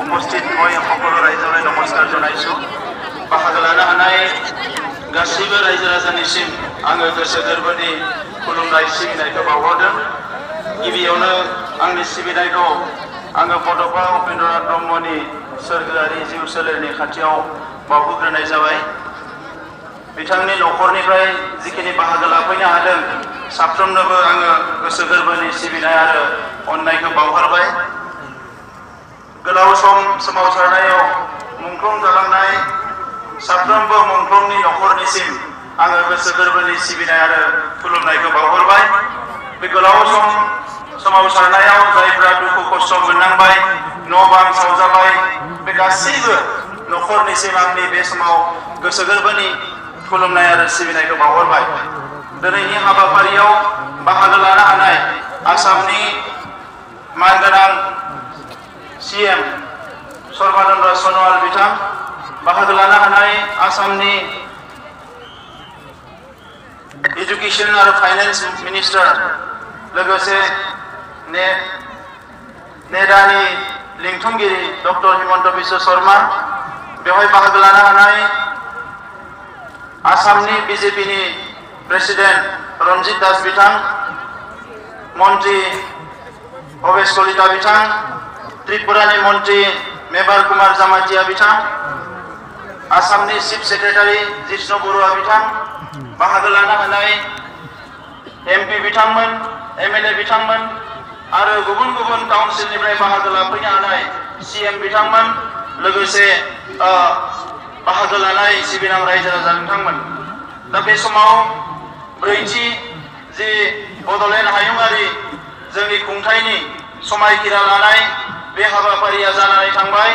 उपस्थित मैं सकल रायजो नमस्कार जानाइछु बाहागो लानो हानाय गासैबो रायजो राजानिसिम आङो गोसो गोरबोनि खुलुमनाय सिबिनायखौ बावहरदों। गिबियावनो आंनि सिबिनायखौ आङो बड'फा उपेन्द्रनाथ ब्रह्मनि सोरगोआरि जिउ सोलेरनि खाथियाव बावहोग्रोनाय जाबाय। बिथांनि न'खरनिफ्राय जिखिनि बाहागो लाफैनो हादों साफ्रोमनोबो आङो गोसो गोरबोनि सिबिनाय आरो अननायखौ बावहरबाय। गोलाव सम सोमावसारनायाव मुंख्लं जालांनाय साफ्रोमबो मुंख्लंनि न'खरनिसिम आङो गोसो गोरबोनि सिबिनाय आरो खुलुमनायखौ बावहरबाय। बे गोलाव सम सोमावसारनायाव जायफ्रा दुखु खस्थ' मोननांबाय न' बां सावजाबाय बे गासैबो न'खरनिसिम आंनि बे समाव गोसो गोरबोनि खुलुमनाय आरो सिबिनायखौ बावहरबाय। दिनैनि हाबाफारियाव बाहागो लानो हानाय आसामनि मानगोनां सीएम सर्बानन्द सनोवाल बिथां, बाहागो लानो हानाय आसामनि एजुकेशन और फाइनेंस मिनिस्टार लोगोसे नेडानि लिंथुमगिरि डॉक्टर हिमंत बिश्व शर्मा, बेवहाय बाहागो लानो हानाय आसामनि बीजेपीनि प्रेसिडेंट रंजित दास बिथां, मंत्री भवेश कलिता बिथां, त्रिपुरानि मंत्री मेबार कुमार जामातिया बिथां, आसामनि चीफ सेक्रेटारि जिष्णु बरुवा बिथां, बाहागो लानो हानाय एमपी बिथांमोन, एमएलए बिथांमोन आरो गुबुन गुबुन काउन्सिलनिफ्राय बाहागो लाफैनो हानाय सीएम बिथांमोन, लोगोसे बाहागो लानाय सिबिनां रायजो राजा बिथांमोन। दा बे समाव ब्रैथि जि बड'लेण्ड हायुङारि जोंनि खुंथायनि समायखिरा लानाय बे हाबाफारिया जानानै थांबाय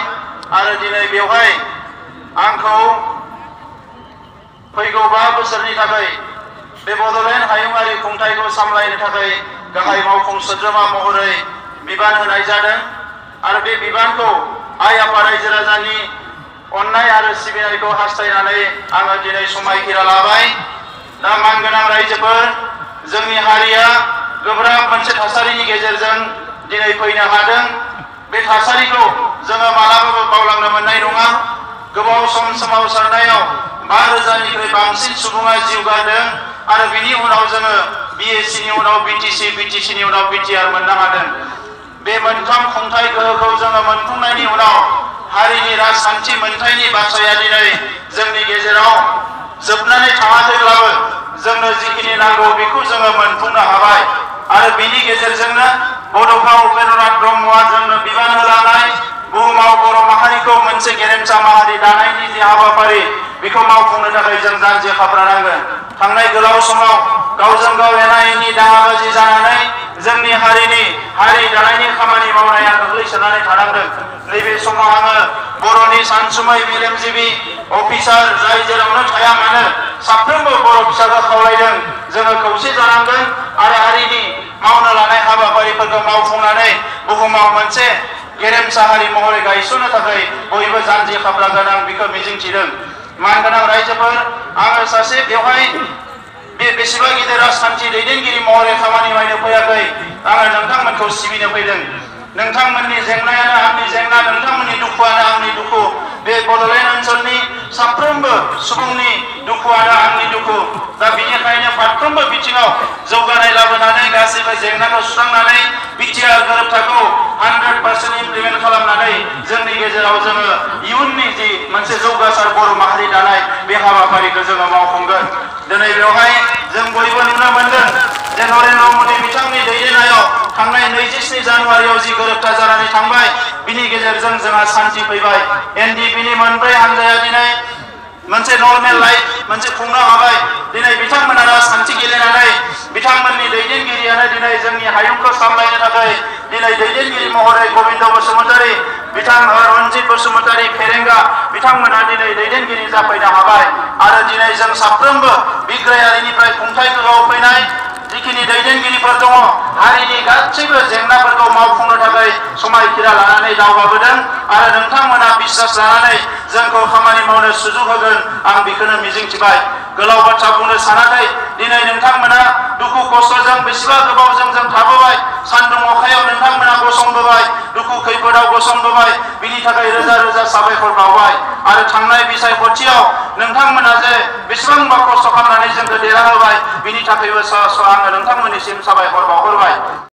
आरो दिनै बेवहाय आंखौ फैगौ 5 बोसोरनि थाखाय बे बड'लेण्ड हायुङारि खुंथायखौ सामलायनो थाखाय गाहाय मावफुं सोद्रोमा महरै बिबान होनाय जादों आरो बे बिबानखौ आइ आफा रायजो राजानि अननाय आरो सिबिनायखौ हास्थायनानै आङो दिनै समायखिरा लाबाय। दा मानगोनां रायजोफोर, जोंनि हारिया गोब्राब मोनसे थासारिनि गेजेरजों दिनै फैनो हादों। बे थासारिखौ जोङो मालाबाबो बावलांनो मोननाय नङा। गोबाव सम सोमावसारनायाव 5,000निख्रुइ बांसिन सुबुङा जिउ गारदों आरो बिनि उनाव जोङो बीएससीनि उनाव बीटीसी, बीटीसीनि उनाव बीटीआर मोननो हादों। बे मोनथाम खुंथाय गोहोखौ जोङो मोनफुंनायनि उनाव हारिनि राजखान्थि मोनथायनि बाथ्राया दिनै जोंनि गेजेराव जोबनानै थाङाखैब्लाबो जोंनो जिखिनि नांगौ बेखौ जोङो मोनफुंनो हाबाय आरो बिनि गेजेरजोंनो बड'फा उपेन्द्रनाथ ब्रह्मआ जोंनो बिबान होलांनाय बुहुमाव बर' माहारिखौ मोनसे गेरेमसा माहारि दानायनि जे हाबाफारि बेखौ मावफुंनो थाखाय जों जानजि खाफ्रानांगोन। थांनाय गोलाव समाव गावजों गाव एना एनि दाङाबाजि जानानै जोंनि हारिनि हारि दानायनि खामानि मावनाया गोग्लैसोनानै थानांदों। नैबे समाव आङो बर'नि सानसुमै मेलेमजिबि अफिसार जाय जेरावनो थाया मानो साफ्रोमबो बर' फिसाखौ खावलायदों जोङो खौसे जानांगोन आरो हारिनि मावनो लानाय हाबाफारिफोरखौ मावफुंनानै बुहुमाव मोनसे गेरेमसा हारि महरै गायसननो थाखाय बयबो जानजि खाफ्रागोन आं बेखौ मिजिंथिदों। मानगोनां रायजोफोर, आङो सासे बेवहाय बेसेबा गिदिर राजखान्थि दैदेनगिरि महरै खामानि मावनो फैयाखै, आङो नोंथांमोनखौ सिबिनो फैदों। नोंथांमोननि जेंनायानो आंनि जेंना, नोंथांमोननि दुखुआनो आंनि दुखु। बे बड'लेण्ड ओनसोलनि साफ्रोमबो सुबुंनि दुखुआनो आंनि दुखु। दा बेनिखायनो फारफ्रोमबो बिथिङाव जौगानाय लाबोनानै गासैबो जेंनाखौ सुस्रांनानै बिटिआर गोरोबथाखौ 100% इमप्लिमेन्ट खालामनानै जोंनि गेजेराव जोङो इयुननि जि मोनसे जौगासार बर' माहारि दानाय बे हाबाफारिखौ जोङो मावफुंगोन। दिनै बेवहाय जों बयबो नुनो मोनदों जे नरेन्द्र मदि बिथांनि दैदेननायाव थांनाय 27 जानुवारियाव जि गोरोबथा जानानै थांबाय बिनि गेजेरजों जोंहा शान्ति फैबाय। एनडिपिनि मोनब्रै हानजाया दिनै मोनसे नर्मेल लाइफ मोनसे खुंनो हाबाय। दिनै बिथांमोना राजखान्थि गेलेनानै बिथांमोननि दैदेनगिरियानो दिनै जोंनि हायुंखौ सामलायनो थाखाय दिनै दैदेनगिरि महरै गबिन्द बसुमतारी, बिथां रन्जित बसुमतारी फेरेंगा बिथांमोना दिनै दैदेनगिरि जाफैनो हाबाय आरो दिनै जों साफ्रोमबो बिग्रायारिनिफ्राय खुंथाय गोहोआव फैनाय जिखिनि दैदेनगिरिफोर दङ हारिनि गासैबो जेंनाफोरखौ मावफुंनो थाखाय समायखिरा लानानै दावगाबोदों आरो नोंथांमोना बिश्वास लानानै जोंखौ खामानि मावनो सुजुग होगोन आं बेखौनो मिजिंथिबाय। गोलाव बाथ्रा बुंनो सानाखै, दिनै नोंथांमोना दुखु खस्थ'जों बेसेबा गोबावजों जों थाबोबाय, सान्दुं अखायाव नोंथांमोना खैफोदाव गसंबोबाय बिनि थाखाय रोजा रोजा साबायखर बावबाय आरो थांनाय बिसायख'थियाव नोंथांमोना जे बेसेबांबा खस्थ' खालामनानै जोंखौ देरहाहोबाय बिनि थाखायबो आङो नोंथांमोननिसिम साबायखर बावहरबाय।